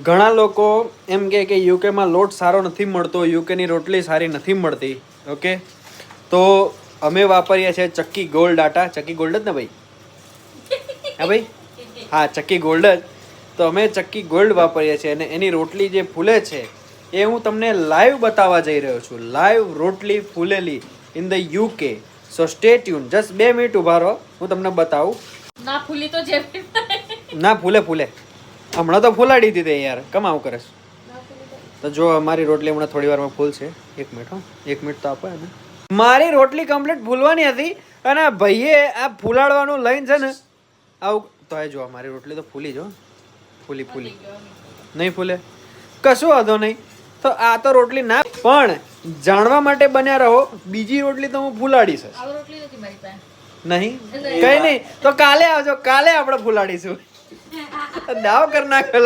ઘણા લોકો એમ કે યુકેમાં લોટ સારો નથી મળતો, યુકેની રોટલી સારી નથી મળતી. ઓકે, તો અમે વાપરીએ છીએ ચક્કી ગોલ્ડ આટા. ચક્કી ગોલ્ડ જ ને ભાઈ? હા ભાઈ, હા ચક્કી ગોલ્ડ જ. તો અમે ચક્કી ગોલ્ડ વાપરીએ છીએ અને એની રોટલી જે ફૂલે છે એ હું તમને લાઈવ બતાવવા જઈ રહ્યો છું. લાઈવ રોટલી ફૂલેલી in the UK. So stay tuned. Just 2 minute ઉભા રહો, હું તમને બતાવું. ના ફૂલી તો જે ના ફૂલે. હમણાં તો ફૂલાડી દીધી યાર, કમ આવું કરે છે? તો જો મારી રોટલી હમણાં થોડી વારમાં ફૂલશે. 1 મિનિટ હો, 1 મિનિટ તો આપો ને. મારી રોટલી કમ્પ્લીટ ફૂલવાની હતી અને ભાઈએ આ ફૂલાડવાનું લઈને છે ને આવું તો એ જો મારી રોટલી તો ફૂલી જો. ફૂલી નહીં ફૂલે કશું વાંધો નહીં. તો આ તો રોટલી ના, પણ જાણવા માટે બન્યા રહો, બીજી રોટલી તો હું ફૂલાડીશ નહીં. કઈ નહીં, તો કાલે આવજો, કાલે આપણે ફૂલાડીશું. દાવ કર નાખેલા.